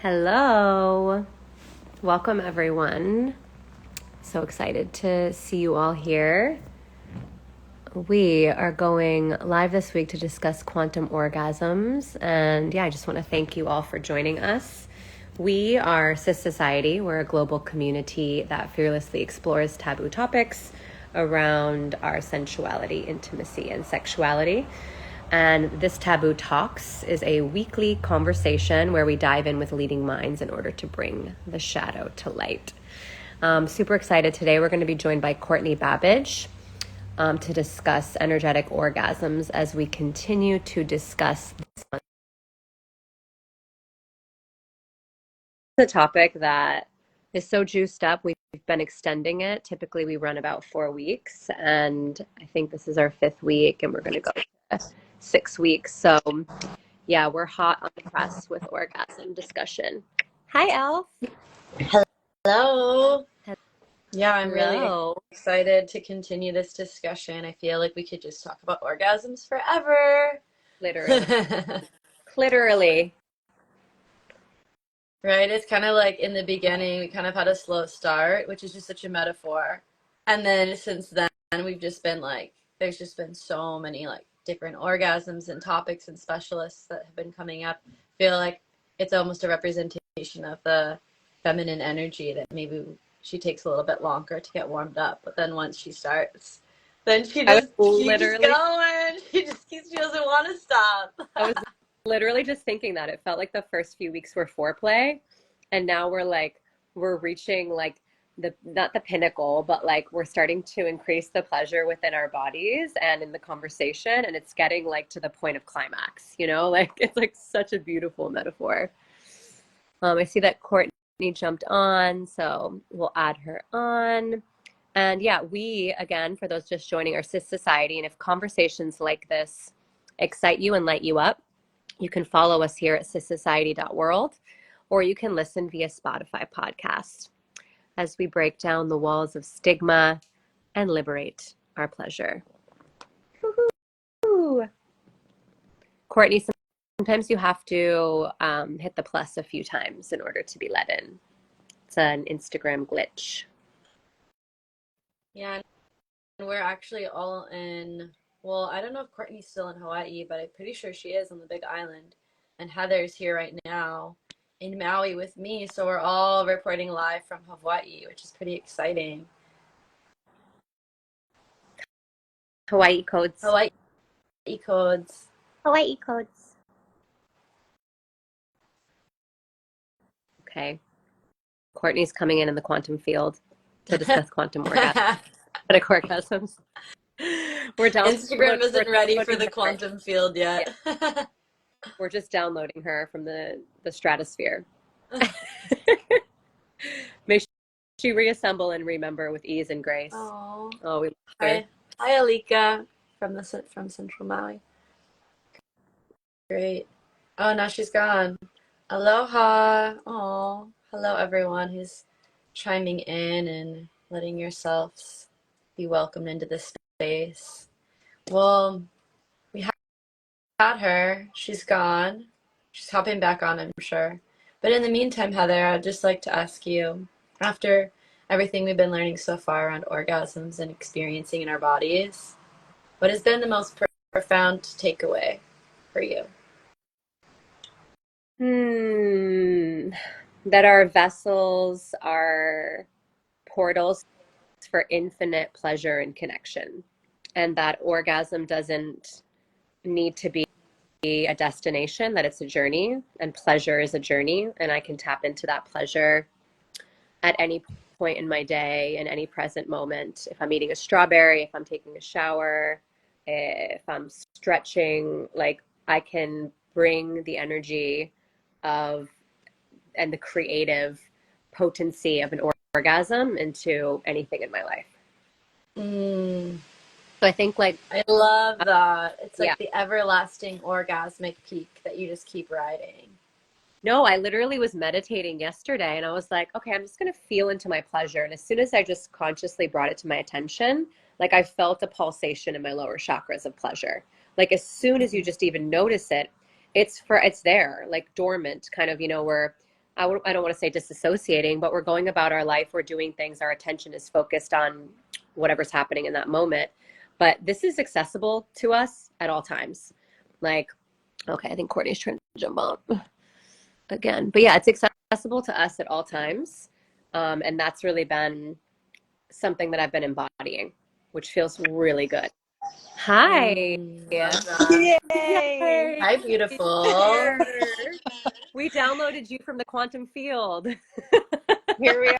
Hello. Welcome, everyone. So excited to see you all here. We are going live this week to discuss quantum orgasms. And I just want to thank you all for joining us. We are SISociety. We're a global community that fearlessly explores taboo topics around our sensuality, intimacy, and sexuality. And this Taboo Talks is a weekly conversation where we dive in with leading minds in order to bring the shadow to light. Super excited today. We're going to be joined by Courtney Babbidge to discuss energetic orgasms as we continue to discuss the topic that is so juiced up. We've been extending it. Typically, we run about 4 weeks, and I think this is our 5th week, and we're going to go 6 weeks. So yeah, we're hot on the press with orgasm discussion. Hi, Elf. Hello. Yeah, I'm Hello. really excited to continue this discussion. I feel like we could just talk about orgasms forever. Literally. Literally. Right? It's kind of like in the beginning, we kind of had a slow start, which is just such a metaphor. And then since then, we've just been like, there's just been so many like different orgasms and topics and specialists that have been coming up. I feel like it's almost a representation of the feminine energy that maybe she takes a little bit longer to get warmed up, but then once she starts, then she just keeps going. She doesn't want to stop. I was literally just thinking that it felt like the first few weeks were foreplay, and now we're reaching like not the pinnacle, but like we're starting to increase the pleasure within our bodies and in the conversation, and it's getting like to the point of climax, like it's like such a beautiful metaphor. I see that Courtney jumped on, so we'll add her on. And we, again, for those just joining, our SISociety, and if conversations like this excite you and light you up, you can follow us here at SISociety.world, or you can listen via Spotify podcast as we break down the walls of stigma and liberate our pleasure. Woo-hoo. Courtney, sometimes you have to hit the plus a few times in order to be let in. It's an Instagram glitch. Yeah, and we're actually all in, well, I don't know if Courtney's still in Hawaii, but I'm pretty sure she is on the Big Island. And Heather's here right now in Maui with me, so we're all reporting live from Hawaii, which is pretty exciting. Hawaii codes. Hawaii codes. Hawaii codes. Okay. Courtney's coming in the quantum field to discuss quantum orgasms. We're down. Instagram isn't ready for the quantum field yet. Yeah. We're just downloading her from the stratosphere. May she reassemble and remember with ease and grace. Oh, we love her. Hi, Alika from Central Maui. Great. Oh, now she's gone. Aloha. Oh, hello everyone who's chiming in and letting yourselves be welcomed into this space. Well, we had her. She's gone. She's hopping back on, I'm sure. But in the meantime, Heather, I'd just like to ask you, after everything we've been learning so far around orgasms and experiencing in our bodies, what has been the most profound takeaway for you? That our vessels are portals for infinite pleasure and connection, and that orgasm doesn't need to be a destination, that it's a journey, and pleasure is a journey, and I can tap into that pleasure at any point in my day, in any present moment. If I'm eating a strawberry, if I'm taking a shower, if I'm stretching, like I can bring the energy of and the creative potency of an orgasm into anything in my life. So I think I love that. It's like the everlasting orgasmic peak that you just keep riding. No, I literally was meditating yesterday and I was like, okay, I'm just going to feel into my pleasure. And as soon as I just consciously brought it to my attention, like I felt a pulsation in my lower chakras of pleasure. Like as soon as you just even notice it, it's there, like dormant, kind of, where I don't want to say disassociating, but we're going about our life, we're doing things, our attention is focused on whatever's happening in that moment. But this is accessible to us at all times. Like, okay, I think Courtney's trying to jump on again. But yeah, it's accessible to us at all times. And that's really been something that I've been embodying, which feels really good. Hi. Love that. Yay! Hi, beautiful. We downloaded you from the quantum field. Here we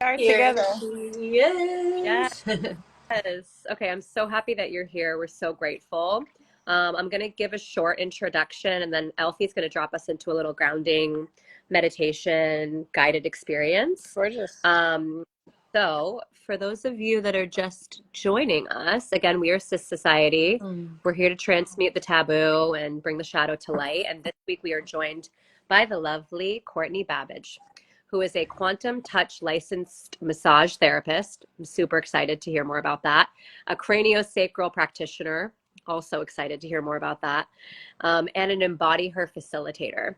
are Here together. she is. Yes. Okay, I'm so happy that you're here. We're so grateful. I'm going to give a short introduction, and then Elfie's going to drop us into a little grounding meditation guided experience. Gorgeous. So, for those of you that are just joining us, again, we are SISociety. We're here to transmute the taboo and bring the shadow to light. And this week we are joined by the lovely Courtney Babbidge, who is a quantum touch licensed massage therapist. I'm super excited to hear more about that. A craniosacral practitioner, also excited to hear more about that. And an Embody Her facilitator.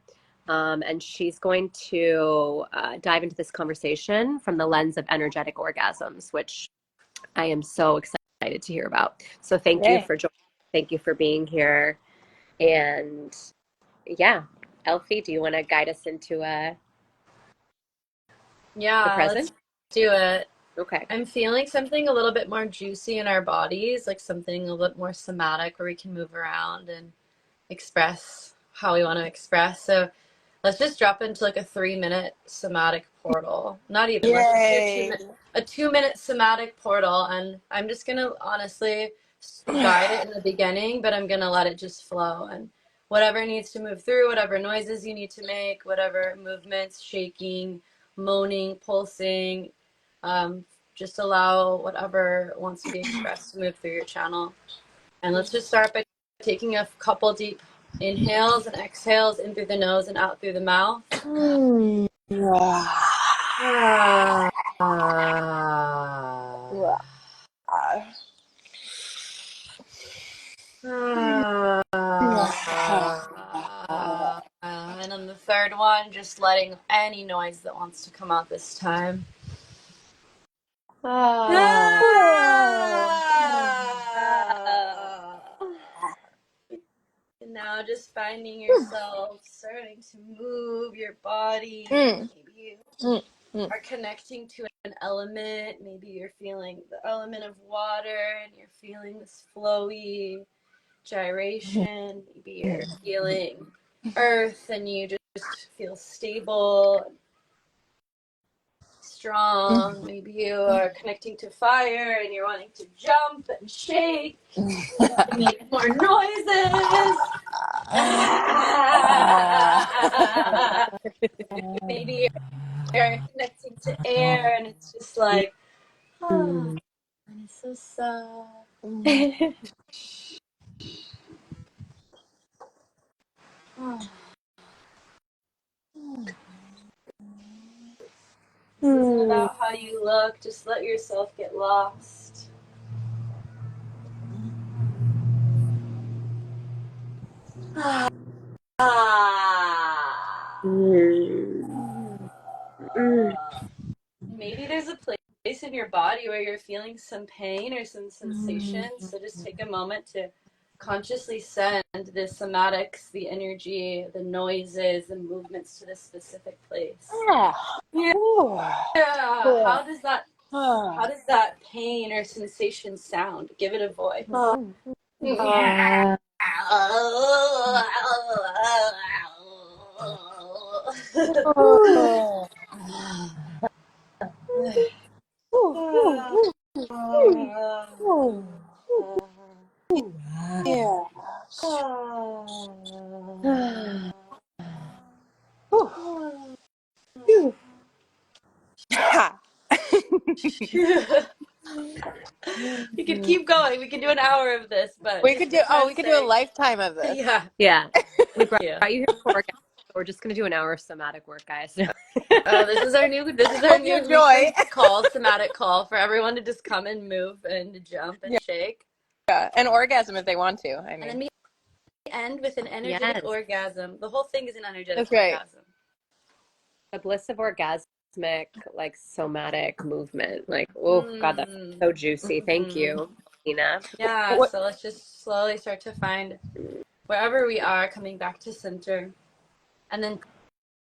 And she's going to dive into this conversation from the lens of energetic orgasms, which I am so excited to hear about. So thank you for joining. Thank you for being here. And yeah, Elfie, do you want to guide us into the present? Let's do it. Okay. I'm feeling something a little bit more juicy in our bodies, like something a little bit more somatic where we can move around and express how we want to express. So let's just drop into like a 3-minute somatic portal. Not even. Yay. Let's just do a 2-minute somatic portal. And I'm just going to honestly guide it in the beginning, but I'm going to let it just flow. And whatever needs to move through, whatever noises you need to make, whatever movements, shaking, moaning, pulsing, just allow whatever wants to be expressed to move through your channel. And let's just start by taking a couple deep inhales and exhales in through the nose and out through the mouth. And on the third one, just letting any noise that wants to come out this time. And now just finding yourself starting to move your body. Maybe you are connecting to an element. Maybe you're feeling the element of water and you're feeling this flowy gyration. Maybe you're feeling earth and you just feel stable, strong. Maybe you are connecting to fire and you're wanting to jump and shake and make more noises. Maybe you're connecting to air and it's just like, and it's so soft. This isn't about how you look, just let yourself get lost. Maybe there's a place in your body where you're feeling some pain or some sensation, so just take a moment to consciously send the somatics, the energy, the noises, the movements to this specific place. How does that pain or sensation sound? Give it a voice. We could keep going. We could do an hour of this, but we could do a lifetime of this. Yeah. We brought you here for orgasm. We're just going to do an hour of somatic work, guys. This is our new joy call, somatic call for everyone to just come and move and jump and shake. And orgasm if they want to. I mean. And then we end with an energetic orgasm. The whole thing is an energetic orgasm. the bliss of orgasmic, like somatic movement. Like, oh God, that's so juicy. Thank you, Nina. Yeah, What? so let's just slowly start to find wherever we are, coming back to center, and then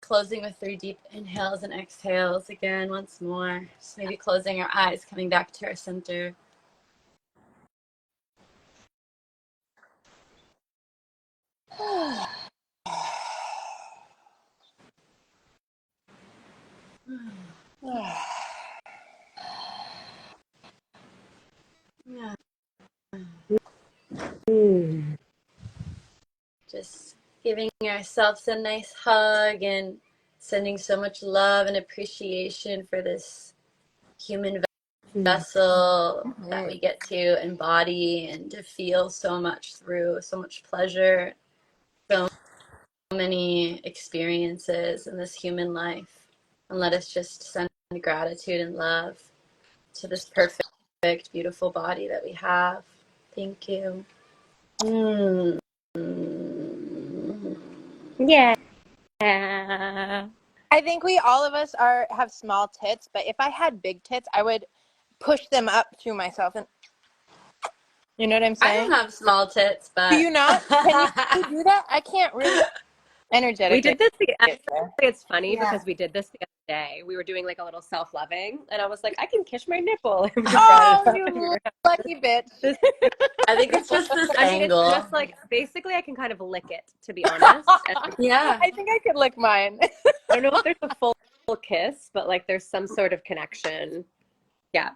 closing with 3 deep inhales and exhales again once more. Just maybe closing our eyes, coming back to our center. Yeah. Just giving ourselves a nice hug and sending so much love and appreciation for this human vessel that we get to embody and to feel so much through, so much pleasure, so many experiences in this human life. And let us just send gratitude and love to this perfect, beautiful body that we have. Thank you. Yeah. I think all of us have small tits, but if I had big tits, I would push them up to myself, and you know what I'm I saying? don't have small tits, but Do you not? Can you do that? I can't really We energetically. did this it's funny yeah. because we did this the other day. We were doing like a little self-loving, and I was like, I can kiss my nipple. And we brought it Oh, up, and we you were lucky bitch. I think it's just this I mean, it's angle. just like basically I can kind of lick it, to be honest. And Yeah. I think I could lick mine. I don't know if there's a full kiss, but like there's some sort of connection. Yeah.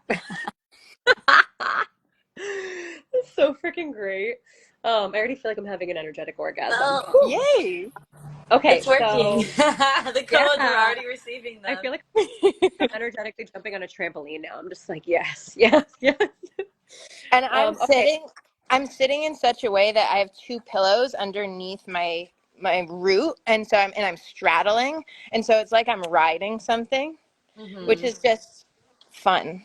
It's so freaking great. I already feel like I'm having an energetic orgasm. Oh, Yay. Okay, it's working. so The codes, we're yeah, already receiving I them. feel like I'm energetically jumping on a trampoline now. I'm just like, yes, yes, yes. And Okay. I'm sitting in such a way that I have 2 pillows underneath my root, and so I'm straddling, and so it's like I'm riding something, which is just fun.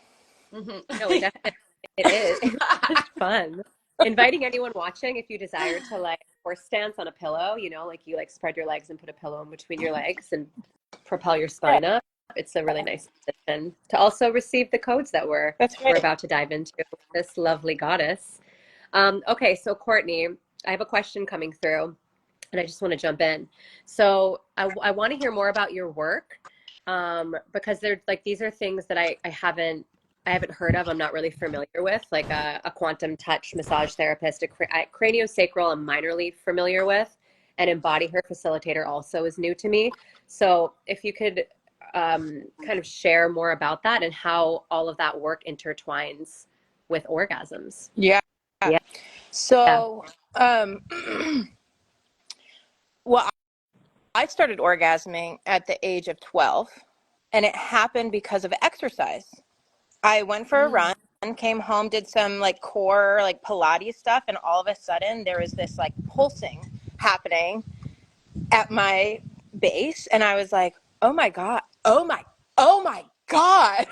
No, it definitely it is. It's just fun. Inviting anyone watching, if you desire to like horse stance on a pillow, you know, like you like spread your legs and put a pillow in between your legs and propel your spine up. It's a really nice position to also receive the codes that That's we're right. about to dive into with this lovely goddess. Okay, so Courtney, I have a question coming through, and I just want to jump in. So I want to hear more about your work, because they're like these are things that I haven't heard of. I'm not really familiar with, like a quantum touch massage therapist, a craniosacral I'm minorly familiar with, and embody her facilitator also is new to me. So if you could kind of share more about that and how all of that work intertwines with orgasms. Yeah. Yeah. So, well, I started orgasming at the age of 12, and it happened because of exercise. I went for a run, came home, did some like core, like Pilates stuff, and all of a sudden there was this like pulsing happening at my base, and I was like, oh my God, oh my God.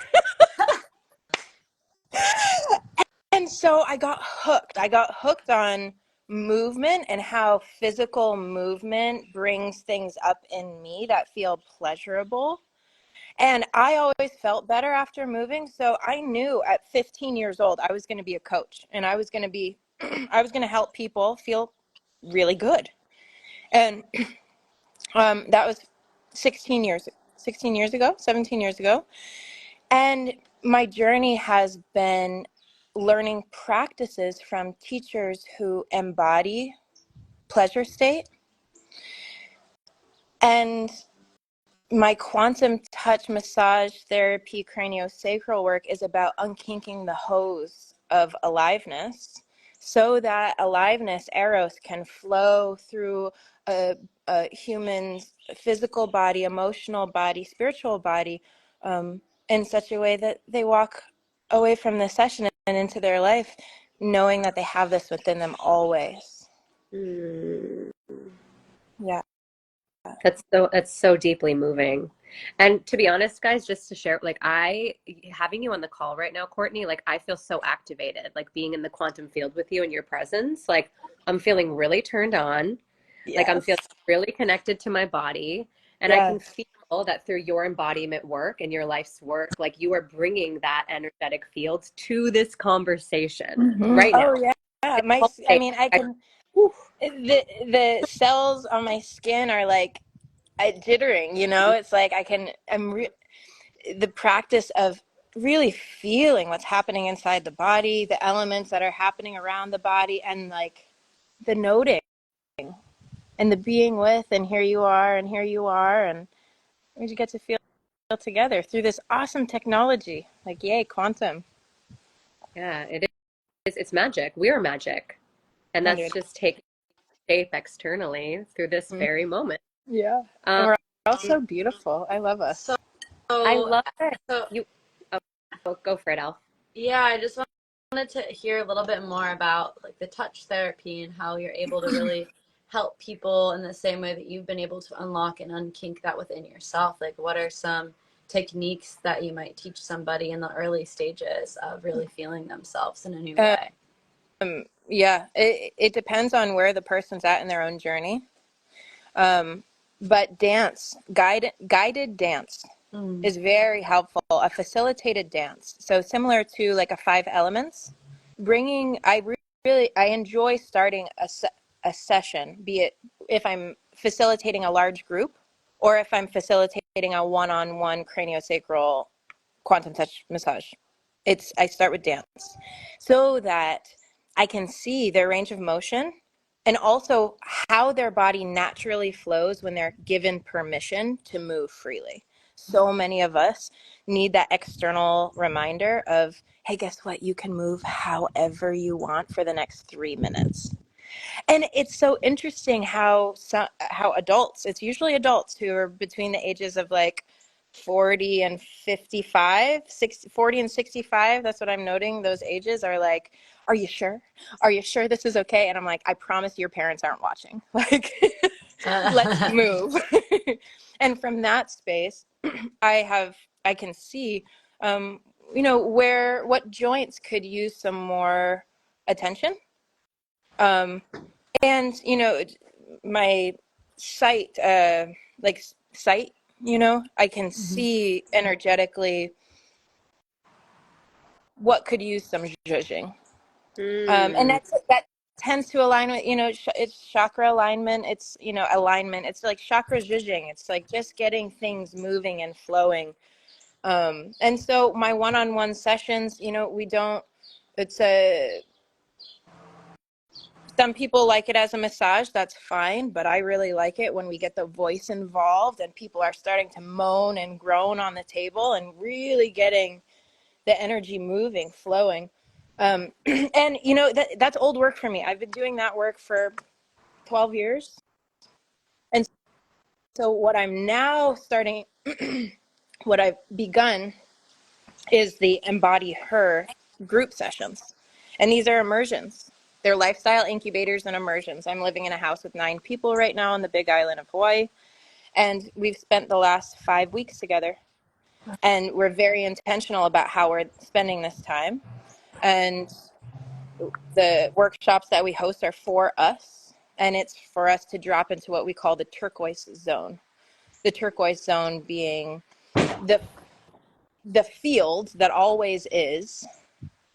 And so I got hooked. I got hooked on movement and how physical movement brings things up in me that feel pleasurable. And I always felt better after moving. So I knew at 15 years old, I was going to be a coach, and I was going to be, I was going to help people feel really good. And that was 16 years ago, 17 years ago. And my journey has been learning practices from teachers who embody pleasure state. And my quantum touch massage therapy craniosacral work is about unkinking the hose of aliveness so that aliveness, eros, can flow through a human's physical body, emotional body, spiritual body, in such a way that they walk away from the session and into their life knowing that they have this within them always. Mm. Yeah. That's so deeply moving. And to be honest, guys, just to share, like having you on the call right now, Courtney, like I feel so activated, like being in the quantum field with you and your presence. Like I'm feeling really turned on. Like I'm Yes. feeling really connected to my body. And I can feel that through your embodiment work and your life's work, like you are bringing that energetic field to this conversation right now. Oh yeah. It's I like, mean, I can, the cells on my skin are like jittering, you know, it's like the practice of really feeling what's happening inside the body, the elements that are happening around the body, and like the noting and the being with, and here you are, and here you are, and we get to feel together through this awesome technology. Like, yay, quantum. yeah, it is. It's magic. We are magic. And that's 100. just taking shape externally through this very moment. Yeah. And Um, we're all so beautiful. I love us. So, I love it. so You go for it, Elf. yeah, I just wanted to hear a little bit more about like the touch therapy and how you're able to really help people in the same way that you've been able to unlock and unkink that within yourself. Like, what are some techniques that you might teach somebody in the early stages of really feeling themselves in a new way? Yeah, it depends on where the person's at in their own journey. But guided dance is very helpful. A facilitated dance. So similar to like a 5 elements, I enjoy starting a session, be it if I'm facilitating a large group or if I'm facilitating a one-on-one craniosacral quantum touch massage. I start with dance so that I can see their range of motion and also how their body naturally flows when they're given permission to move freely. So many of us need that external reminder of, hey, guess what? You can move however you want for the next 3 minutes. And it's so interesting how adults, it's usually adults who are between the ages of like 40 and 55, 40 and 65. That's what I'm noting. Those ages are like, are you sure? Are you sure this is okay? And I'm like, I promise your parents aren't watching. Like, let's move. And from that space, I can see, what joints could use some more attention. And my sight, I can see energetically what could use some zhuzhing. And that tends to align with, it's chakra alignment. It's, alignment. It's like chakra zhuzhing. It's like just getting things moving and flowing. And so my one-on-one sessions, some people like it as a massage, that's fine, but I really like it when we get the voice involved and people are starting to moan and groan on the table and really getting the energy moving, flowing. And that's old work for me. I've been doing that work for 12 years. And so what I'm now starting, what I've begun is the Embody Her group sessions. And these are immersions. They're lifestyle incubators and immersions. I'm living in a house with 9 people right now on the Big Island of Hawaii. And we've spent the last 5 weeks together. And we're very intentional about how we're spending this time. And the workshops that we host are for us. And it's for us to drop into what we call the turquoise zone. The turquoise zone being the field that always is,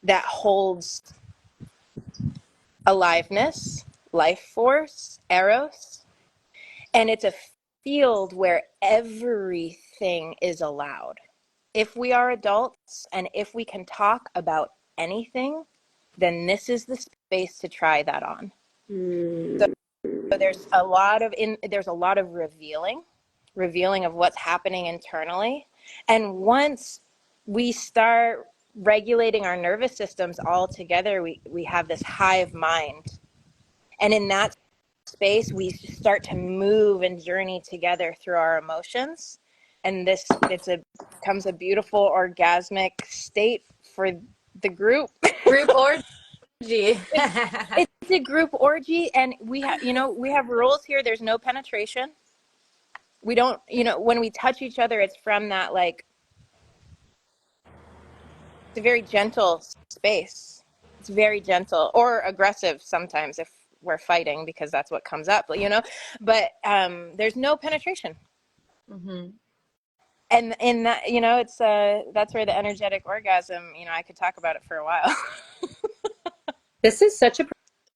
that holds aliveness, life force, eros. And it's a field where everything is allowed. If we are adults and if we can talk about anything, then this is the space to try that on. So there's a lot of revealing of what's happening internally. And once we start regulating our nervous systems all together, we have this hive mind. And in that space, we start to move and journey together through our emotions. And becomes a beautiful orgasmic state for the group. Group orgy. It's a group orgy, and we have rules here. There's no penetration. We don't, when we touch each other, it's from that, like, it's a very gentle space. It's very gentle or aggressive sometimes if we're fighting, because that's what comes up, but there's no penetration. Mm-hmm. And in that, it's that's where the energetic orgasm, I could talk about it for a while. This is such a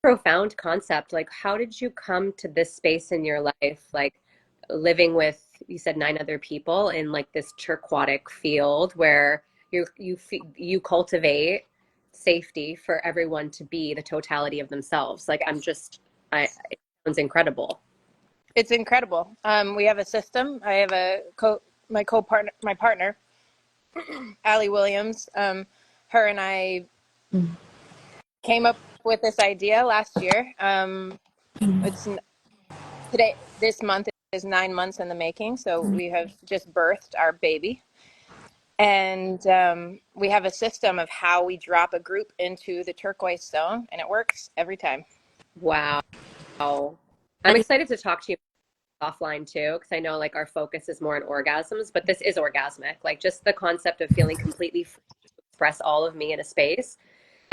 profound concept. Like, how did you come to this space in your life? Like, living with, you said, 9 other people in like this turquotic field where you cultivate safety for everyone to be the totality of themselves. Like, it sounds incredible. It's incredible. We have a system. I have my partner, Allie Williams. Her and I came up with this idea last year. It's this month is 9 months in the making. So we have just birthed our baby. And we have a system of how we drop a group into the turquoise zone, and it works every time. Wow. I'm excited to talk to you offline too, because I know like our focus is more on orgasms, but this is orgasmic. Like just the concept of feeling completely free to express all of me in a space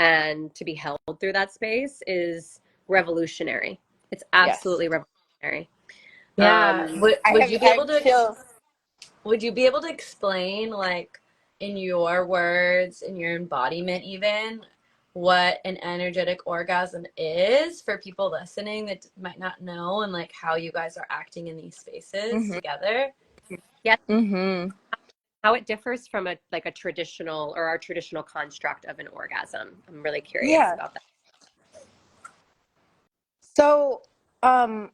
and to be held through that space is revolutionary. It's Yes. absolutely revolutionary. Yeah. Would you be I able to feel would you be able to explain, like, in your words, in your embodiment even, what an energetic orgasm is for people listening that might not know, and like how you guys are acting in these spaces mm-hmm, together? Yes, mm-hmm. how it differs from a traditional or our traditional construct of an orgasm. I'm really curious Yeah. about that. So, I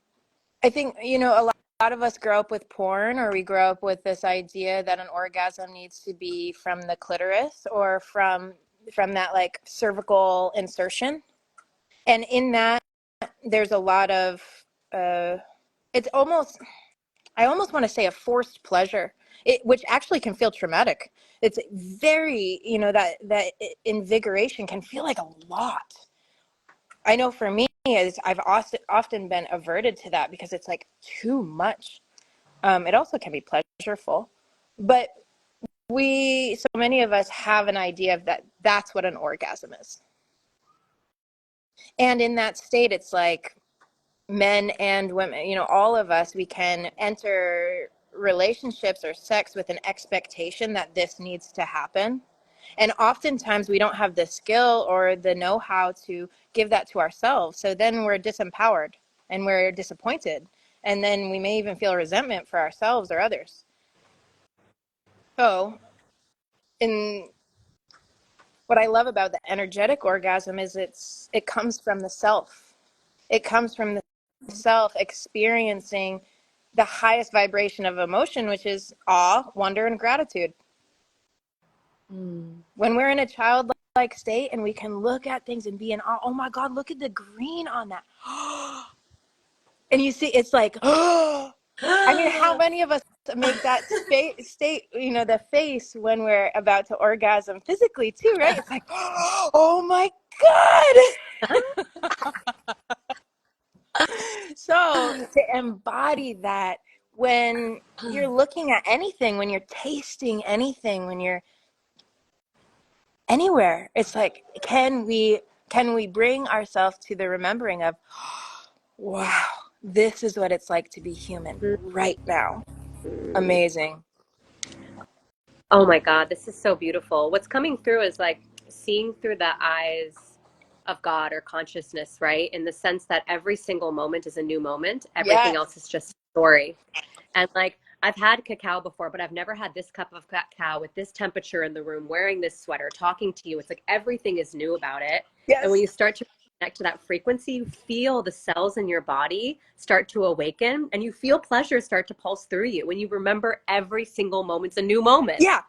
think, a lot of us grow up with porn, or we grow up with this idea that an orgasm needs to be from the clitoris or from that like cervical insertion. And in that, there's a lot of, it's almost, I almost want to say a forced pleasure, which actually can feel traumatic. It's very, that invigoration can feel like a lot. I know for me, is I've often been averted to that because it's like too much. It also can be pleasurable, but so many of us have an idea of that's what an orgasm is. And in that state, it's like men and women, all of us, we can enter relationships or sex with an expectation that this needs to happen. And oftentimes we don't have the skill or the know-how to give that to ourselves. So then we're disempowered and we're disappointed. And then we may even feel resentment for ourselves or others. So, in what I love about the energetic orgasm is it comes from the self. It comes from the self experiencing the highest vibration of emotion, which is awe, wonder, and gratitude. Mm. When we're in a childlike state and we can look at things and be in awe, oh my God, look at the green on that. And you see, it's like, I mean, how many of us make that state, the face when we're about to orgasm physically too, right? It's like, oh my God. So to embody that when you're looking at anything, when you're tasting anything, when you're anywhere, it's like, can we bring ourselves to the remembering of, wow, this is what it's like to be human right now. Amazing. Oh my God, this is so beautiful. What's coming through is like seeing through the eyes of God or consciousness, right? In the sense that every single moment is a new moment. Everything Yes. else is just story. And like I've had cacao before, but I've never had this cup of cacao with this temperature in the room, wearing this sweater, talking to you. It's like everything is new about it. And when Yes. you start to connect to that frequency, you feel the cells in your body start to awaken and you feel pleasure start to pulse through you. When you remember every single moment's a new moment. Yeah.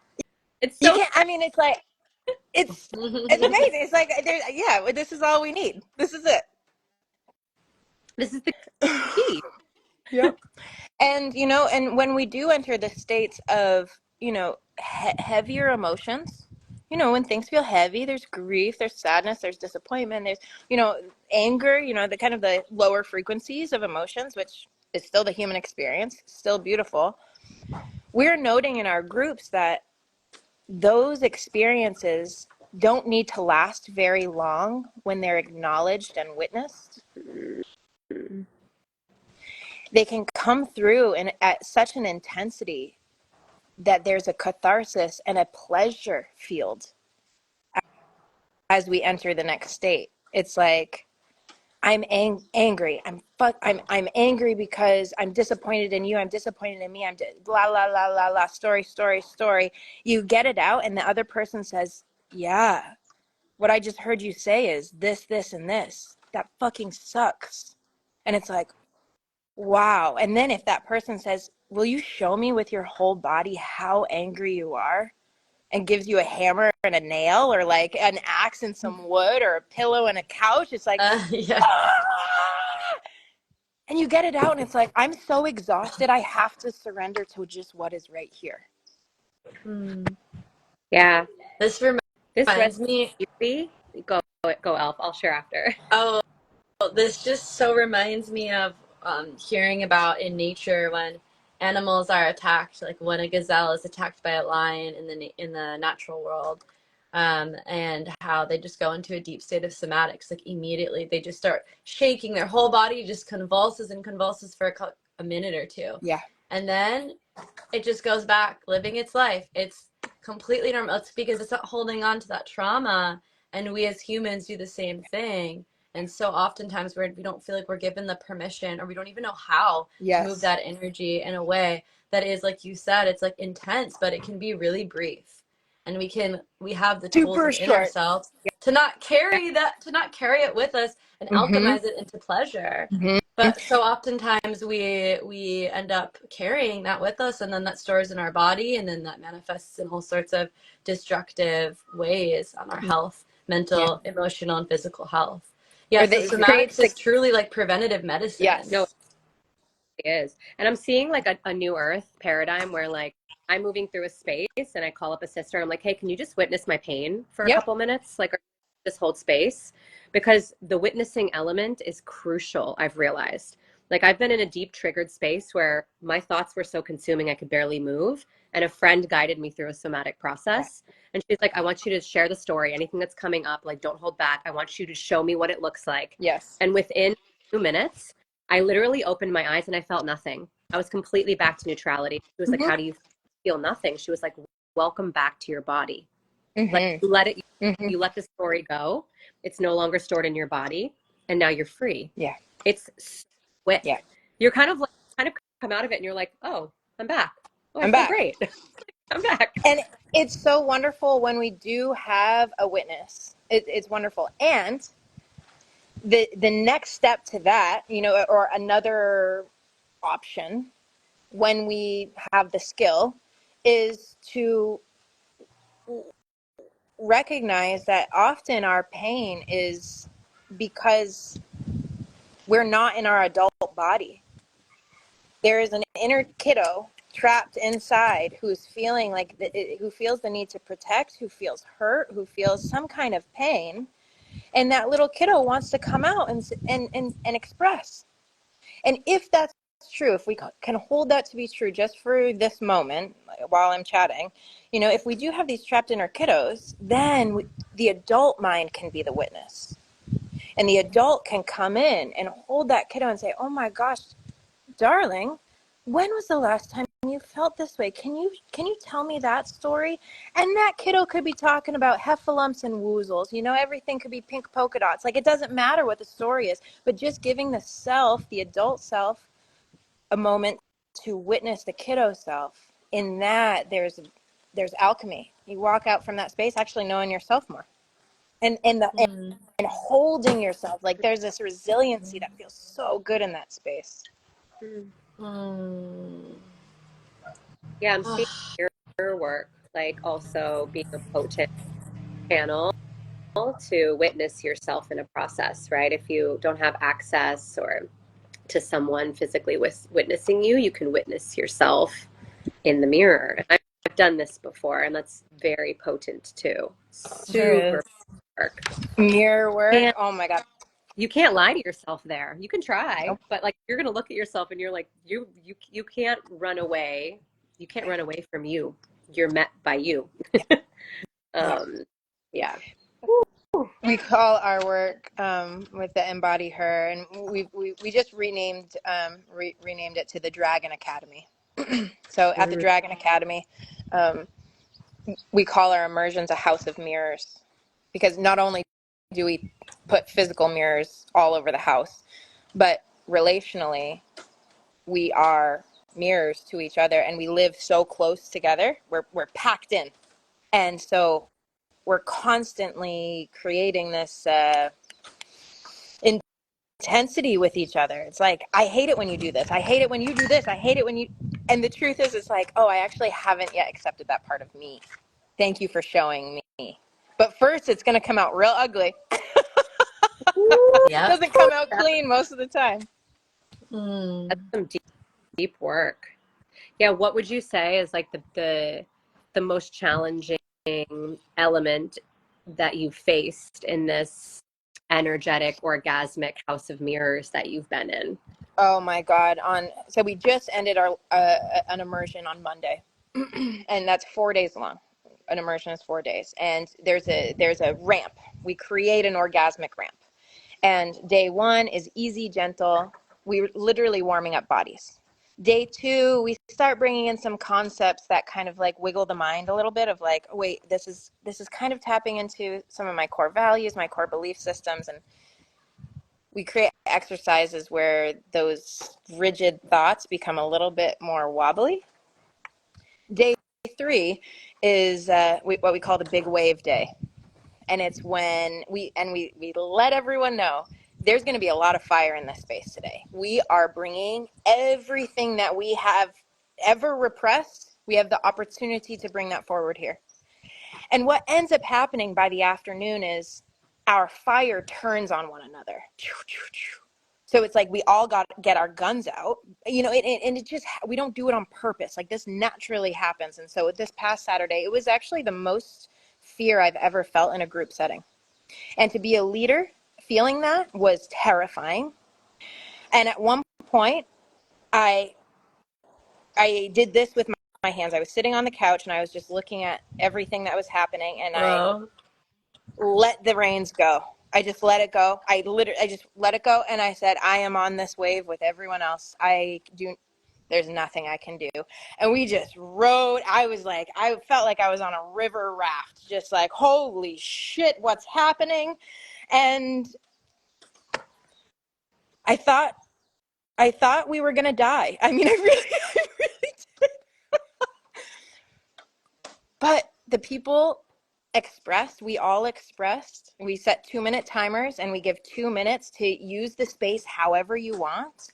It's You so can't, I mean, it's like, it's amazing. It's like, yeah, this is all we need. This is it. this is the key. Yep. And, and when we do enter the states of, heavier emotions, when things feel heavy, there's grief, there's sadness, there's disappointment, there's, anger, the kind of the lower frequencies of emotions, which is still the human experience, still beautiful. We're noting in our groups that those experiences don't need to last very long when they're acknowledged and witnessed. they can come through and at such an intensity that there's a catharsis and a pleasure field as we enter the next state. It's like, I'm angry. I'm angry because I'm disappointed in you. I'm disappointed in me. Blah, blah, blah, blah, blah, story, story, story. You get it out and the other person says, yeah, what I just heard you say is this, this, and this. That fucking sucks. And it's like, wow. And then if that person says, will you show me with your whole body how angry you are? And gives you a hammer and a nail or like an axe and some wood or a pillow and a couch. It's like, Yeah. ah! And you get it out and it's like, I'm so exhausted. I have to surrender to just what is right here. Yeah. This This reminds me. Go, Elf. I'll share after. Oh, this just so reminds me of hearing about in nature when animals are attacked, like when a gazelle is attacked by a lion in the natural world, and how they just go into a deep state of somatics. Like immediately, they just start shaking. Their whole body just convulses and convulses for a minute or two. Yeah. And then it just goes back living its life. It's completely normal. It's because it's not holding on to that trauma, and we as humans do the same thing. And so oftentimes we don't feel like we're given the permission, or we don't even know how to move that energy in a way that is, like you said, it's like intense, but it can be really brief. And we have the tools Super within short. ourselves to not carry it with us and alchemize it into pleasure. But so oftentimes we end up carrying that with us, and then that stores in our body, and then that manifests in all sorts of destructive ways on our health, mental, emotional, and physical health. Yeah, so somatics is truly like preventative medicine. Yes. No, it is. And I'm seeing like a new earth paradigm where like I'm moving through a space and I call up a sister. I'm like, hey, can you just witness my pain for a couple minutes? Like, just hold space, because the witnessing element is crucial. I've realized, like, I've been in a deep triggered space where my thoughts were so consuming I could barely move, and a friend guided me through a somatic process, and she's like, I want you to share the story, anything that's coming up, like, don't hold back. I want you to show me what it looks like. Yes. And within 2 minutes I literally opened my eyes and I felt nothing. I was completely back to neutrality. She was like, how do you feel? Nothing. She was like, welcome back to your body. Like, you let the story go. It's no longer stored in your body, and now you're free. Yeah. It's quick. Yeah. You're kind of come out of it and you're like, oh, I'm back. Oh, I I'm feel back. great. I'm back. And it's so wonderful when we do have a witness. It's wonderful. And the next step to that, or another option when we have the skill, is to recognize that often our pain is because we're not in our adult body. There is an inner kiddo trapped inside who's feeling who feels the need to protect, who feels hurt, who feels some kind of pain, and that little kiddo wants to come out and express. And if that's true, if we can hold that to be true just for this moment while I'm chatting, if we do have these trapped inner kiddos, then the adult mind can be the witness. And the adult can come in and hold that kiddo and say, oh my gosh, darling, when was the last time you felt this way? Can you tell me that story? And that kiddo could be talking about heffalumps and woozles. Everything could be pink polka dots. Like, it doesn't matter what the story is, but just giving the adult self, a moment to witness the kiddo self. In that, there's alchemy. You walk out from that space actually knowing yourself more, and holding yourself. Like, there's this resiliency that feels so good in that space. Yeah, I'm seeing your work like also being a potent channel to witness yourself in a process, right? If you don't have access or to someone physically witnessing you, you can witness yourself in the mirror. And I've done this before, and that's very potent too. Super work. Mirror work. Oh my God. You can't lie to yourself there. You can try, Nope. but like, you're gonna look at yourself and you're like, you can't run away. You can't run away from you. You're met by you. Yeah. We call our work with the Embody Her, and we just renamed it to the Dragon Academy. So at the Dragon Academy, we call our immersions a house of mirrors, because not only do we put physical mirrors all over the house, but relationally, we are mirrors to each other, and we live so close together. We're packed in, and so we're constantly creating this intensity with each other. It's like, I hate it when you do this. I hate it when you do this. I hate it when you. And the truth is, it's like, oh, I actually haven't yet accepted that part of me. Thank you for showing me. But first, it's going to come out real ugly. Yeah. Doesn't come out clean most of the time. That's some deep work. Yeah, what would you say is like the most challenging element that you've faced in this energetic, orgasmic house of mirrors that you've been in? Oh my God! So we just ended our an immersion on Monday, and that's 4 days long. An immersion is 4 days, and there's a ramp. We create an orgasmic ramp, and day one is easy, gentle. We're literally warming up bodies. Day two, we start bringing in some concepts that kind of like wiggle the mind a little bit, of like, oh, wait, this is kind of tapping into some of my core values, my core belief systems, and we create exercises where those rigid thoughts become a little bit more wobbly. Day three is what we call the big wave day. And it's when we let everyone know there's going to be a lot of fire in this space today. We are bringing everything that we have ever repressed. We have the opportunity to bring that forward here. And what ends up happening by the afternoon is our fire turns on one another. So it's like we all got to get our guns out, and it just, we don't do it on purpose. Like, this naturally happens. And so this past Saturday, it was actually the most fear I've ever felt in a group setting. And to be a leader feeling that was terrifying. And at one point, I did this with my hands. I was sitting on the couch and I was just looking at everything that was happening, and I let the reins go. I just let it go. I just let it go, and I said, I am on this wave with everyone else. There's nothing I can do. And we just rode. I felt like I was on a river raft, just like, holy shit, what's happening? And I thought we were gonna die. I mean, I really did. But the people we all expressed. We set 2-minute timers, and we give 2 minutes to use the space however you want.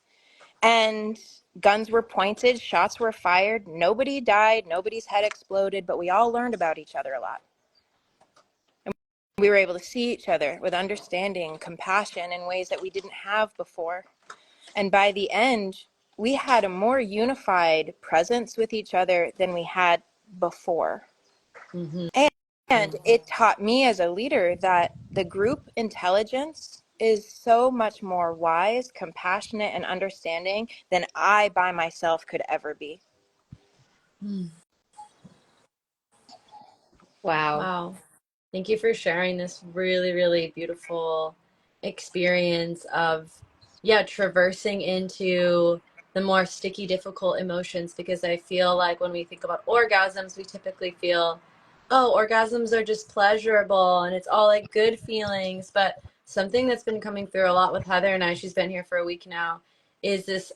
And guns were pointed, shots were fired. Nobody died, nobody's head exploded, but we all learned about each other a lot. And we were able to see each other with understanding, compassion in ways that we didn't have before. And by the end, we had a more unified presence with each other than we had before. Mm-hmm. And it taught me as a leader that the group intelligence is so much more wise, compassionate, and understanding than I by myself could ever be. Wow. Thank you for sharing this really, really beautiful experience of, traversing into the more sticky, difficult emotions, because I feel like when we think about orgasms, we typically feel, oh, orgasms are just pleasurable and it's all like good feelings. But something that's been coming through a lot with Heather and I, she's been here for a week now, is this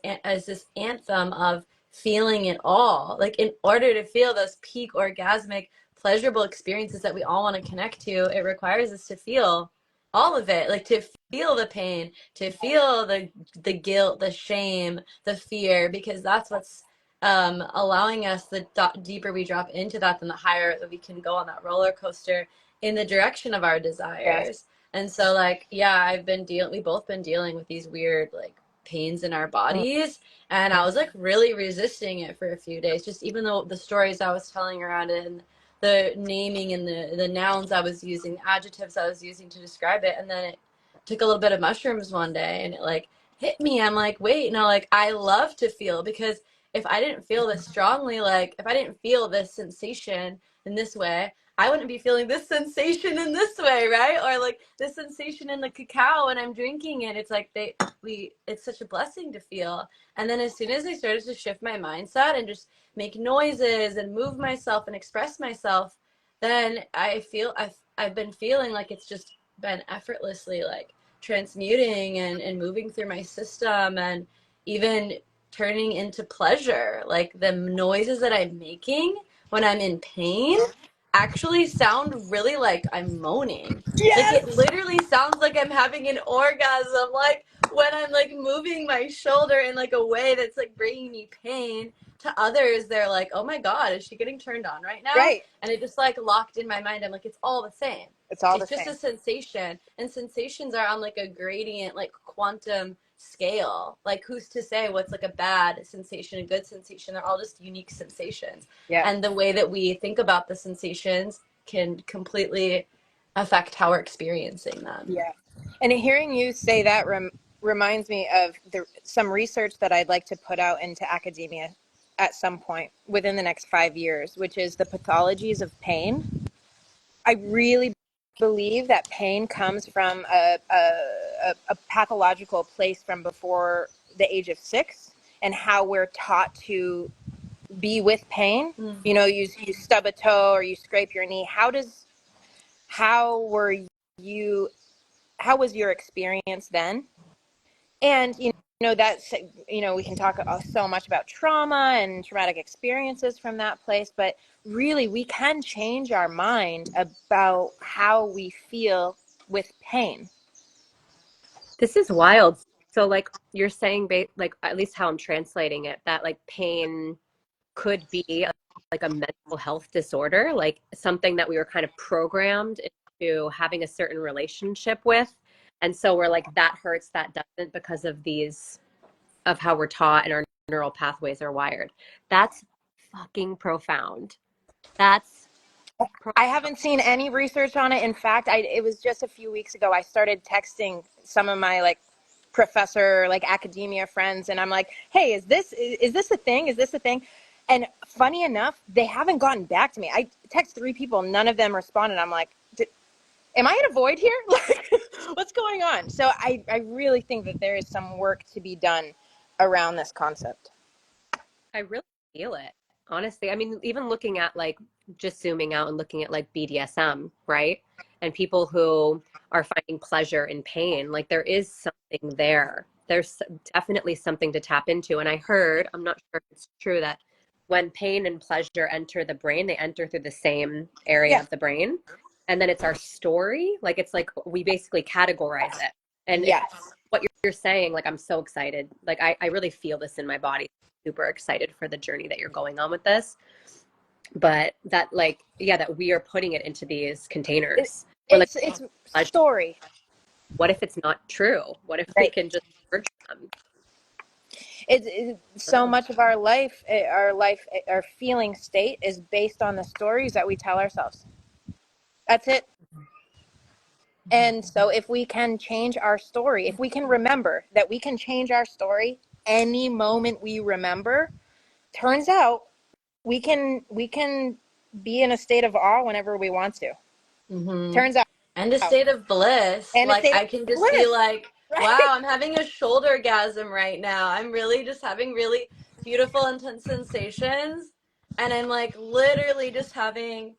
anthem of feeling it all. Like, in order to feel those peak orgasmic pleasurable experiences that we all want to connect to, it requires us to feel all of it, like to feel the pain, to feel the guilt, the shame, the fear, because that's what's allowing us, the deeper we drop into that, then the higher that we can go on that roller coaster in the direction of our desires. Yes. And so, like, we both been dealing with these weird, like, pains in our bodies, and I was like really resisting it for a few days, just even though the stories I was telling around it, and the naming and the nouns I was using, the adjectives I was using to describe it. And then it took a little bit of mushrooms one day, and it like hit me. I'm like, wait, no, like, I love to feel, because if I didn't feel this strongly, like if I didn't feel this sensation in this way, I wouldn't be feeling this sensation in this way, right? Or like this sensation in the cacao when I'm drinking it. It's like it's such a blessing to feel. And then as soon as I started to shift my mindset and just make noises and move myself and express myself, then I've been feeling like it's just been effortlessly like transmuting and moving through my system, and even turning into pleasure. Like the noises that I'm making when I'm in pain actually sound really like I'm moaning. Like it Yes. literally sounds like I'm having an orgasm. Like when I'm like moving my shoulder in like a way that's like bringing me pain. To others, they're like, "Oh my God, is she getting turned on right now?" Right. And it just like locked in my mind. I'm like, it's all the same. It's all the It's just same. a sensation, and sensations are on like a gradient, like quantum scale. Like who's to say what's like a bad sensation, a good sensation? They're all just unique sensations. Yeah. And the way that we think about the sensations can completely affect how we're experiencing them. Yeah. And hearing you say that reminds me of some research that I'd like to put out into academia at some point within the next 5 years, which is the pathologies of pain. I really believe that pain comes from a pathological place from before the age of 6, and how we're taught to be with pain. Mm. You know, you stub a toe or you scrape your knee. How were you, how was your experience then? And, that's, we can talk so much about trauma and traumatic experiences from that place, but really we can change our mind about how we feel with pain. This is wild. So like you're saying, like at least how I'm translating it, that like pain could be like a mental health disorder, like something that we were kind of programmed into having a certain relationship with. And so we're like, that hurts, that doesn't, because of of how we're taught and our neural pathways are wired. That's fucking profound. That's I haven't seen any research on it. In fact, it was just a few weeks ago I started texting some of my like professor, like academia friends, and I'm like, "Hey, is this a thing? Is this a thing?" And funny enough, they haven't gotten back to me. I text 3 people, none of them responded. I'm like, am I in a void here? Like, what's going on? So I really think that there is some work to be done around this concept. I really feel it, honestly. I mean, even looking at like just zooming out and looking at like BDSM, right? And people who are finding pleasure in pain, like there is something there. There's definitely something to tap into. And I heard, I'm not sure if it's true, that when pain and pleasure enter the brain, they enter through the same area Yeah. of the brain. And then it's our story. Like it's like we basically categorize it. And it's Yes. what you're saying. Like I'm so excited. Like I really feel this in my body. Super excited for the journey that you're going on with this. But that like, yeah, that we are putting it into these containers. We're like, It's pleasure. story. What if it's not true? What if we Right. can just merge them? So much of our feeling state is based on the stories that we tell ourselves. That's it. And so if we can change our story, if we can remember that we can change our story any moment we remember, turns out we can be in a state of awe whenever we want to. Mm-hmm. Turns out. And a state of bliss. And a Like state of I can just be bliss, like, right? wow, I'm having a shoulder gasm right now. I'm really just having really beautiful, intense sensations. And I'm like literally just having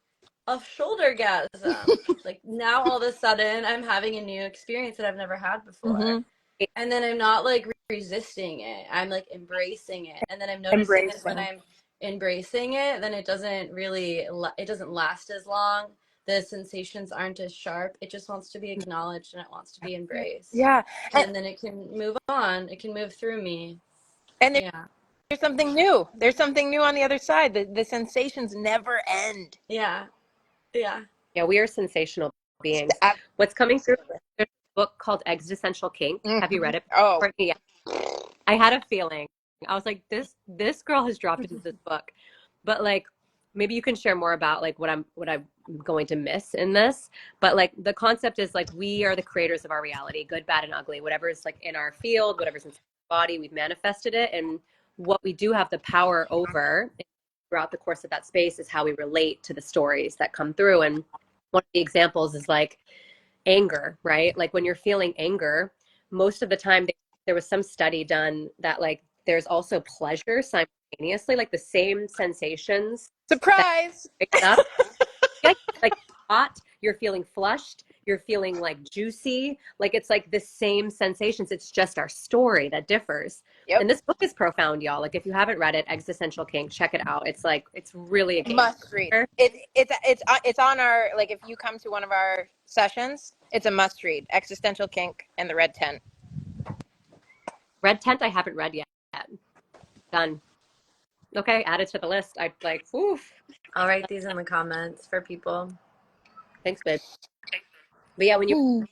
a shoulder gasm. Like now all of a sudden I'm having a new experience that I've never had before. Mm-hmm. And then I'm not like resisting it. I'm like embracing it. And then I'm noticing that when Embracing. I'm embracing it, then it doesn't last as long. The sensations aren't as sharp. It just wants to be acknowledged and it wants to be embraced. Yeah. And then it can move on. It can move through me. And Yeah. there's something new. There's something new on the other side. The sensations never end. Yeah. Yeah. Yeah, we are sensational beings. What's coming through, there's a book called Existential Kink. Have you read it? Oh. Courtney? Yeah. I had a feeling. I was like, this girl has dropped into this book. But like maybe you can share more about like what I'm going to miss in this. But like the concept is like we are the creators of our reality, good, bad, and ugly. Whatever is like in our field, whatever's in our body, we've manifested it. And what we do have the power over throughout the course of that space is how we relate to the stories that come through. And one of the examples is like anger, right? Like when you're feeling anger, most of the time there was some study done that like there's also pleasure simultaneously, like the same sensations that Surprise. wake up. Yeah, like hot, you're feeling flushed, you're feeling like juicy, like it's like the same sensations. It's just our story that differs. Yep. And this book is profound, y'all. Like if you haven't read it, Existential Kink, check it out. It's like it's really a game Must read. changer. It's on our, like, if you come to one of our sessions, it's a must read. Existential Kink and the Red Tent. Red Tent I haven't read yet. Done. Okay, add it to the list. I like, oof. I'll write these in the comments for people. Thanks, babe. But yeah, when you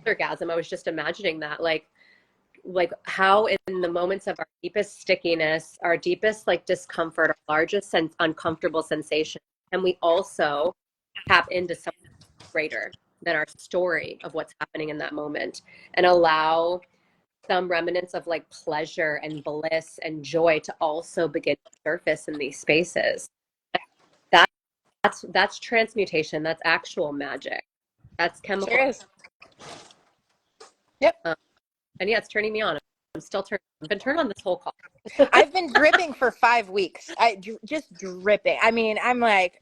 orgasm, I was just imagining that, like how in the moments of our deepest stickiness, our deepest like discomfort, our largest uncomfortable sensation, and we also tap into something greater than our story of what's happening in that moment and allow some remnants of like pleasure and bliss and joy to also begin to surface in these spaces. That, that's transmutation. That's actual magic. That's chemical. Sure is. Yep. And yeah, it's turning me on. I'm still turning. I've been turned on this whole call. I've been dripping for 5 weeks. Just dripping. I mean, I'm like,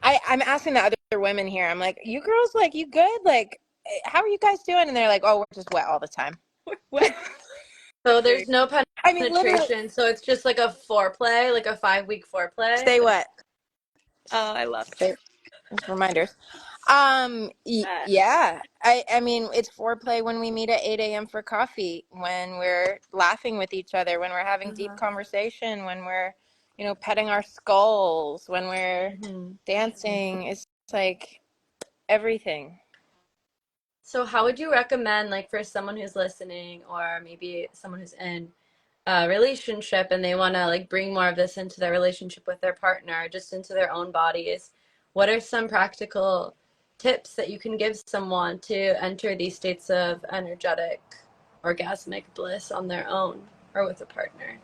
I'm asking the other women here. I'm like, you girls, like, you good? Like, how are you guys doing? And they're like, oh, we're just wet all the time. So there's no I mean, literally, penetration. So it's just like a foreplay, like a 5-week foreplay. stay wet. Oh, I love Stay. Just reminders. Yeah. I mean, it's foreplay when we meet at 8 a.m. for coffee, when we're laughing with each other, when we're having deep conversation, when we're, petting our skulls, when we're dancing. It's like everything. So how would you recommend, like, for someone who's listening, or maybe someone who's in a relationship and they want to like bring more of this into their relationship with their partner, just into their own bodies, what are some practical tips that you can give someone to enter these states of energetic orgasmic bliss on their own or with a partner?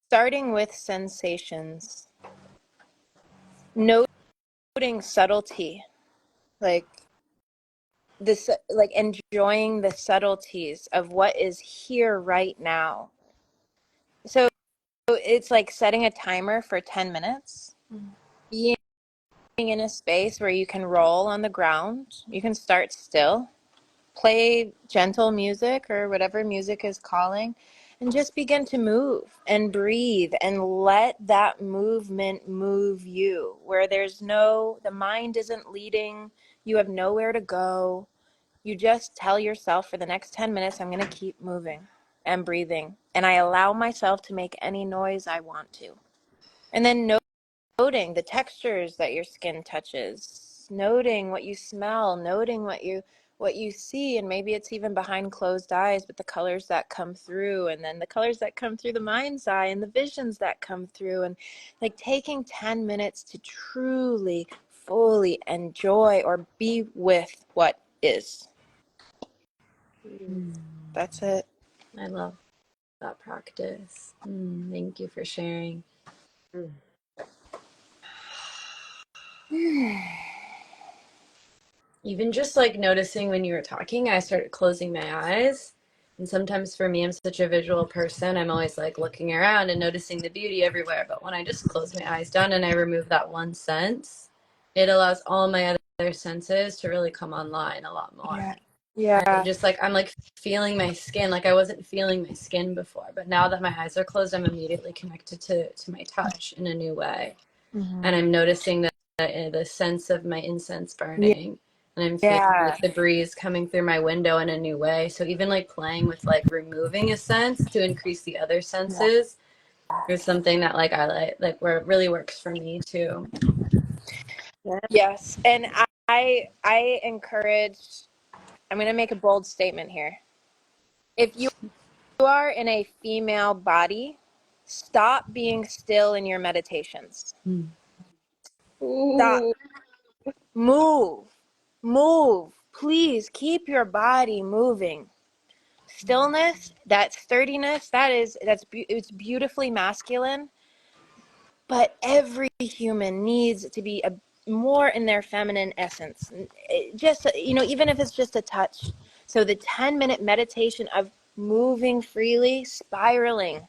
Starting with sensations, noting subtlety, like this, like enjoying the subtleties of what is here right now. So it's like setting a timer for 10 minutes, being in a space where you can roll on the ground, you can start still, play gentle music or whatever music is calling, and just begin to move and breathe and let that movement move you, where the mind isn't leading, you have nowhere to go. You just tell yourself, for the next 10 minutes, I'm going to keep moving and breathing. And I allow myself to make any noise I want to. And then noting the textures that your skin touches, noting what you smell, noting what you see, and maybe it's even behind closed eyes, but the colors that come through, and then the colors that come through the mind's eye, and the visions that come through, and like taking 10 minutes to truly, fully enjoy or be with what is. That's it. I love that practice. Thank you for sharing. Even just like noticing when you were talking, I started closing my eyes. And sometimes for me, I'm such a visual person. I'm always like looking around and noticing the beauty everywhere. But when I just close my eyes down and I remove that one sense, it allows all my other senses to really come online a lot more. Yeah. And just like, I'm like feeling my skin, like I wasn't feeling my skin before. But now that my eyes are closed, I'm immediately connected to my touch in a new way. Mm-hmm. And I'm noticing the sense of my incense burning. And I'm feeling like the breeze coming through my window in a new way. So even like playing with like removing a sense to increase the other senses is something that like I like where it really works for me too. Yes. And I encourage, I'm going to make a bold statement here. If you are in a female body, stop being still in your meditations. Stop. Move. Please keep your body moving. stillness, that sturdiness, it's beautifully masculine, but every human needs to be more in their feminine essence. Just, even if it's just a touch. So the 10-minute meditation of moving freely, spiraling,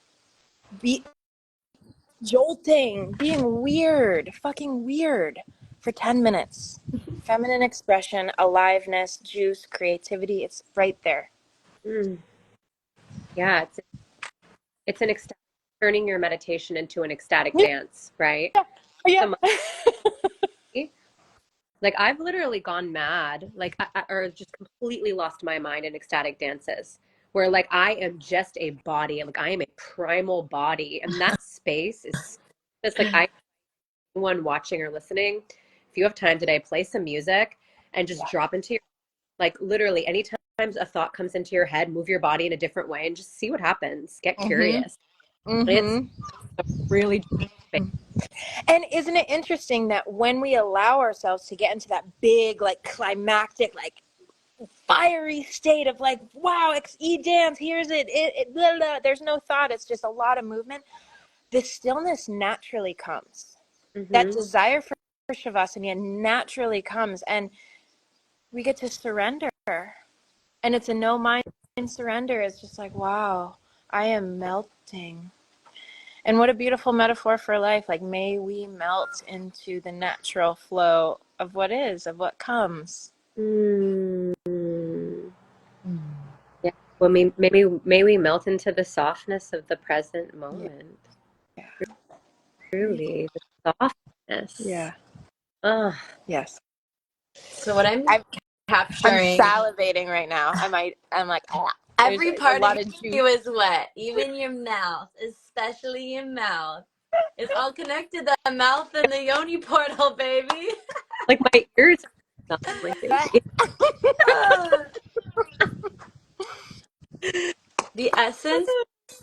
jolting, being weird, fucking weird for 10 minutes. Feminine expression, aliveness, juice, creativity, it's right there. Mm. Yeah, it's an ecstatic, turning your meditation into an ecstatic Yeah. dance, right? Yeah. Like I've literally gone mad, like or just completely lost my mind in ecstatic dances, where like I am just a body, like I am a primal body, and that space is just like anyone watching or listening, if you have time today, play some music and just drop into your, like literally anytime a thought comes into your head, move your body in a different way and just see what happens. Get curious. It's a really And isn't it interesting that when we allow ourselves to get into that big, like climactic, like fiery state of like, wow, dance, here's it blah, blah, there's no thought, it's just a lot of movement, the stillness naturally comes. That desire for shavasana naturally comes, and we get to surrender. And it's a no mind surrender. It's just like, wow, I am melting. And what a beautiful metaphor for life. Like, may we melt into the natural flow of what is, of what comes. Yeah. Well, may we melt into the softness of the present moment. Yeah. Truly, the softness. Yeah. Oh. Yes. So what I'm I'm capturing, salivating right now. I'm like, every there's a part of lot of juice. you is wet, even your mouth, especially your mouth. It's all connected, the mouth and the yoni portal, baby. Like my ears are done, like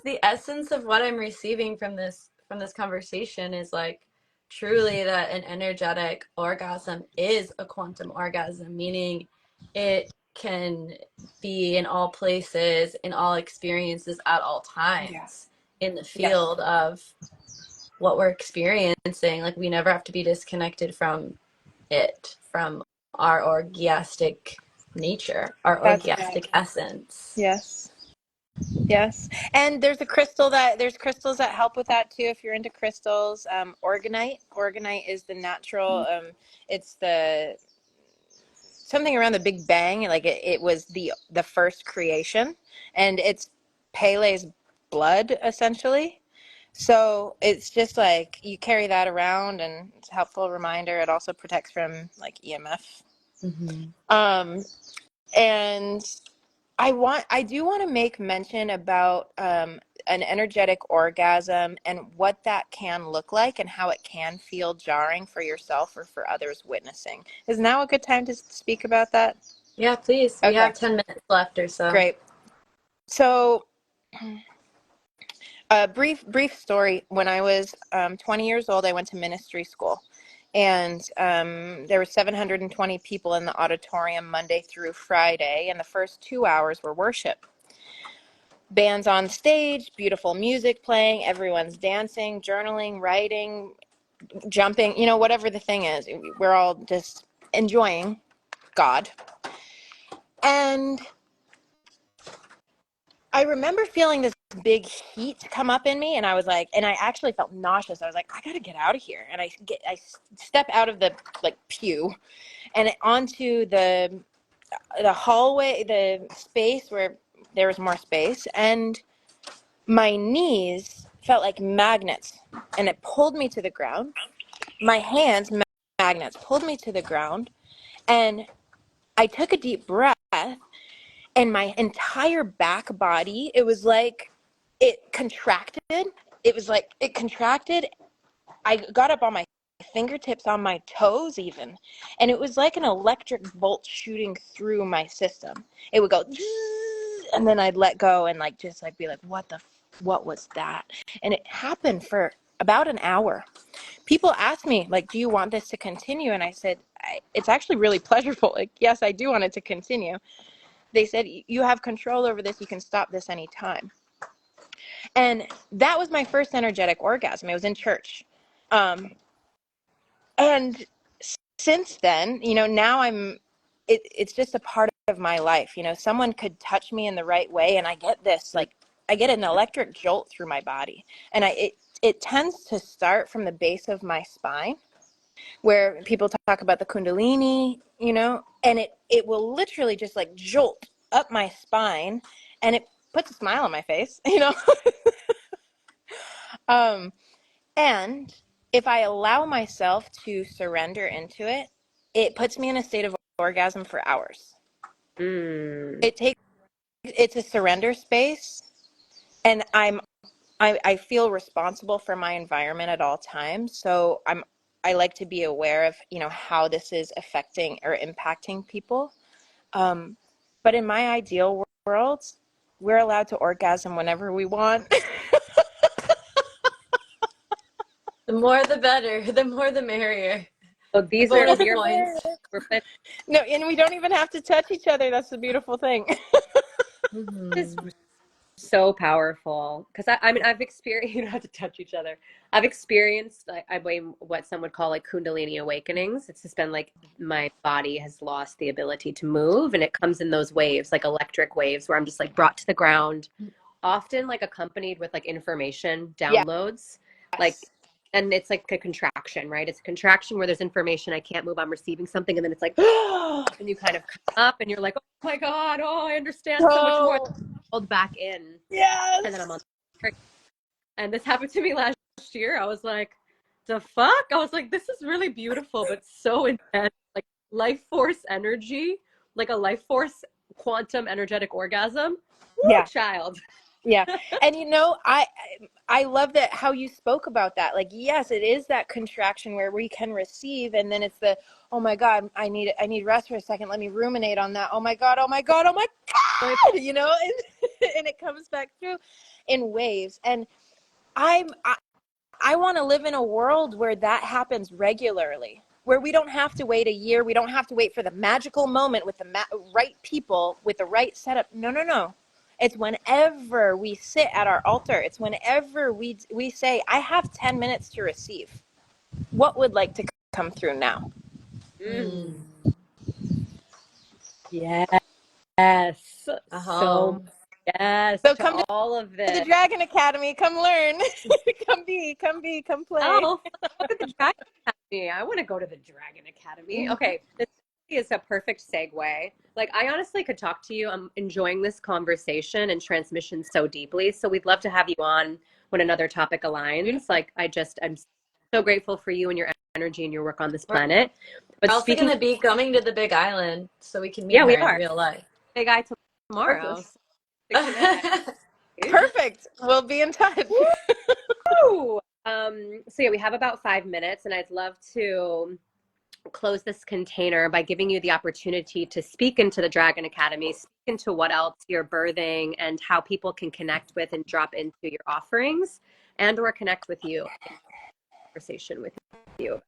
the essence of what I'm receiving from this conversation is like truly that an energetic orgasm is a quantum orgasm, meaning it can be in all places, in all experiences, at all times, in the field of what we're experiencing. Like, we never have to be disconnected from it, from our orgastic nature, our orgastic essence. Yes. And there's crystals that help with that too, if you're into crystals. Organite is the natural, it's the something around the Big Bang, like it was the first creation, and it's Pele's blood essentially. So it's just like you carry that around, and it's a helpful reminder. It also protects from like EMF. And I do want to make mention about an energetic orgasm and what that can look like and how it can feel jarring for yourself or for others witnessing. Is now a good time to speak about that? Yeah, please. We have 10 minutes left or so. Great. So a brief story. When I was 20 years old, I went to ministry school. And there were 720 people in the auditorium Monday through Friday, and the first 2 hours were worship. Bands on stage, beautiful music playing, everyone's dancing, journaling, writing, jumping, whatever the thing is. We're all just enjoying God. And I remember feeling this big heat come up in me, and I was like, and I actually felt nauseous. I was like, I gotta get out of here. And I step out of the pew and onto the hallway, the space where there was more space, and my knees felt like magnets, and it pulled me to the ground. My hands, magnets, pulled me to the ground, and I took a deep breath, and my entire back body, it was like it contracted. It was like it contracted. I got up on my fingertips, on my toes even, and it was like an electric bolt shooting through my system. It would go, and then I'd let go and just be like, what was that? And it happened for about an hour. People asked me, like, do you want this to continue? And I said, it's actually really pleasurable. Like, yes, I do want it to continue. They said, you have control over this. You can stop this anytime. And that was my first energetic orgasm. It was in church. And since then, now it's just a part of my life. Someone could touch me in the right way, and I get this, like, I get an electric jolt through my body. And it tends to start from the base of my spine, where people talk about the Kundalini, and it will literally just like jolt up my spine, and it puts a smile on my face, And if I allow myself to surrender into it, it puts me in a state of orgasm for hours. It's a surrender space, and I feel responsible for my environment at all times. So I like to be aware of, how this is affecting or impacting people. But in my ideal world, we're allowed to orgasm whenever we want. The more the better. The more the merrier. So these are Bonus we're points. No, and we don't even have to touch each other. That's the beautiful thing. This is so powerful because I mean I've experienced you don't have to touch each other. I've experienced I blame what some would call like Kundalini Awakenings. It's just been like my body has lost the ability to move, and it comes in those waves, like electric waves, where I'm just like brought to the ground, often like accompanied with like information downloads, Yes. like, and it's like a contraction, right? It's a contraction where there's information, I can't move, I'm receiving something, and then it's like and you kind of come up and you're like, oh my God, oh, I understand so much more. Pulled back in. Yes. And then I'm on. And this happened to me last year. I was like, the fuck? I was like, this is really beautiful, but so intense. Like life force energy, like a life force quantum energetic orgasm. Woo, Yeah. child. Yeah. And I love that how you spoke about that. Like, yes, it is that contraction where we can receive, and then it's the, oh my God, I need rest for a second. Let me ruminate on that. Oh my God, oh my God, oh my God, and it comes back through in waves. And I want to live in a world where that happens regularly, where we don't have to wait a year. We don't have to wait for the magical moment with the right people, with the right setup. No. It's whenever we sit at our altar. It's whenever we say, I have 10 minutes to receive. What would like to come through now? Yes. Uh-huh. Yes, So to come to all of the this. Dragon Academy. Come learn. come play. Oh, look at the Dragon Academy. I want to go to the Dragon Academy. Okay, this is a perfect segue. Like, I honestly could talk to you. I'm enjoying this conversation and transmission so deeply. So we'd love to have you on when another topic aligns. Like, I'm so grateful for you and your energy and your work on this planet. But We're also speaking, going to be coming to the Big Island so we can meet yeah, her we in are. real life. Big eye tomorrow. Perfect. So to connect. Perfect. We'll be in touch. Woo! So yeah, we have about 5 minutes, and I'd love to close this container by giving you the opportunity to speak into the Dragon Academy, speak into what else you're birthing and how people can connect with and drop into your offerings and or connect with you in conversation with you.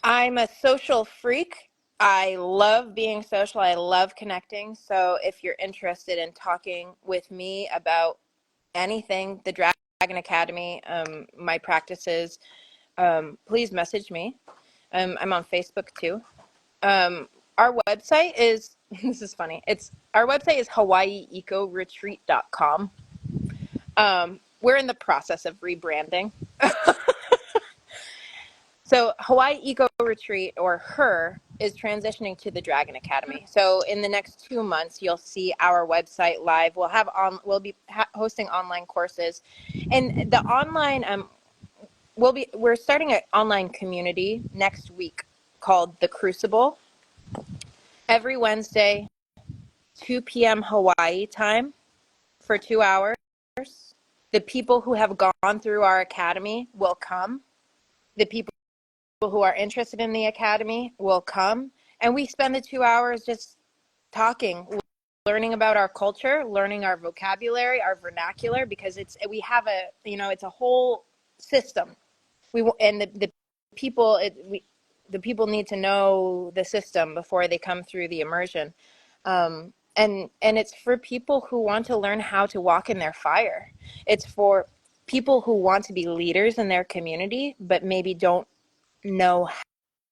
I'm a social freak. I love being social. I love connecting. So if you're interested in talking with me about anything, the Dragon Academy, my practices, please message me. I'm on Facebook too. Our website is, this is funny. Our website is hawaiiecoretreat.com. We're in the process of rebranding. So Hawaii Eco Retreat, or HER, is transitioning to the Dragon Academy. So in the next 2 months, you'll see our website live. We'll be hosting online courses, and the online we're starting an online community next week called the Crucible. Every Wednesday, 2 p.m. Hawaii time for 2 hours. The people who have gone through our academy will come. The people who are interested in the academy will come, and we spend the 2 hours just talking, learning about our culture, learning our vocabulary, our vernacular, because it's a whole system. The people the people need to know the system before they come through the immersion. and it's for people who want to learn how to walk in their fire. It's for people who want to be leaders in their community but maybe don't know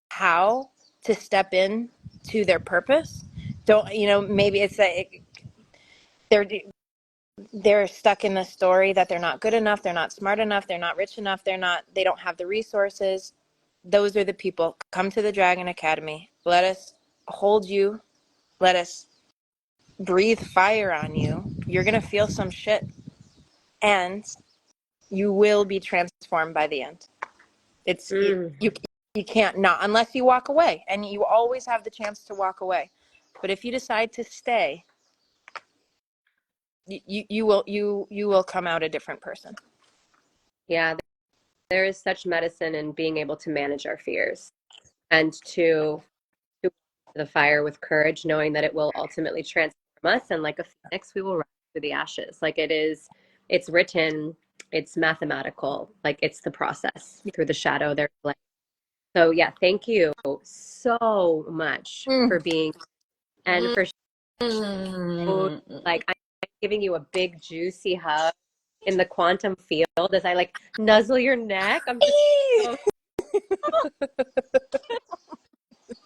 how to step in to their purpose. Don't, you know, maybe it's that they're stuck in the story that they're not good enough, they're not smart enough, they're not rich enough, they don't have the resources. Those are the people. Come to the Dragon Academy. Let us hold you. Let us breathe fire on you. You're going to feel some shit, and you will be transformed by the end. It's you can't not, unless you walk away, and you always have the chance to walk away. But if you decide to stay, you will come out a different person. Yeah, there is such medicine in being able to manage our fears and to the fire with courage, knowing that it will ultimately transform us, and like a phoenix we will rise through the ashes. Like it's written, it's mathematical, like it's the process. Through the shadow there's light. So yeah, thank you so much for being, and for like, I'm giving you a big juicy hug in the quantum field as I like nuzzle your neck. I'm just so,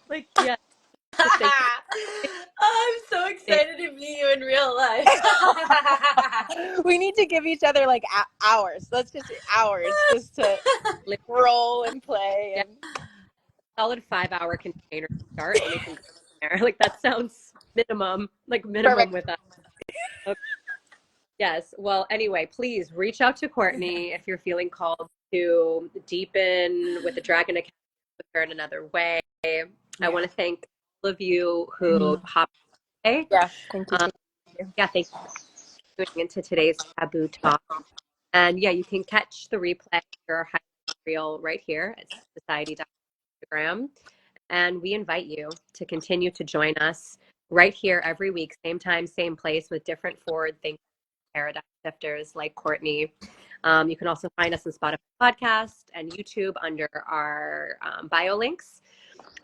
like, yeah. I'm so excited to meet you in real life. We need to give each other like hours. Let's just hours just to roll and play. And solid 5-hour container start, and we can go there. Like that sounds minimum perfect. with us. Okay. Yes. Well, anyway, please reach out to Courtney if you're feeling called to deepen with the Dragon Academy with her in another way. Yeah. I want to thank all of you who hopped today. Yeah, thank you. Yeah, thank you for tuning into today's Taboo Talk. And yeah, you can catch the replay or highlight reel right here at SISociety.Instagram. And we invite you to continue to join us right here every week, same time, same place, with different forward thinkers, paradigm shifters like Courtney. You can also find us on Spotify podcast and YouTube under our bio links.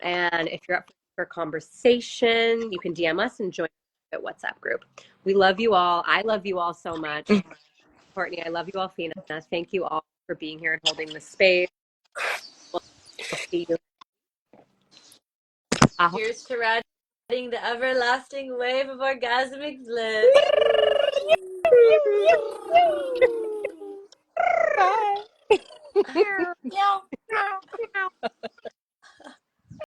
And if you're up for conversation, you can DM us and join the WhatsApp group. We love you all. I love you all so much. Courtney, I love you all, Fina. Thank you all for being here and holding the space. We'll see you. Here's to riding the everlasting wave of orgasmic bliss.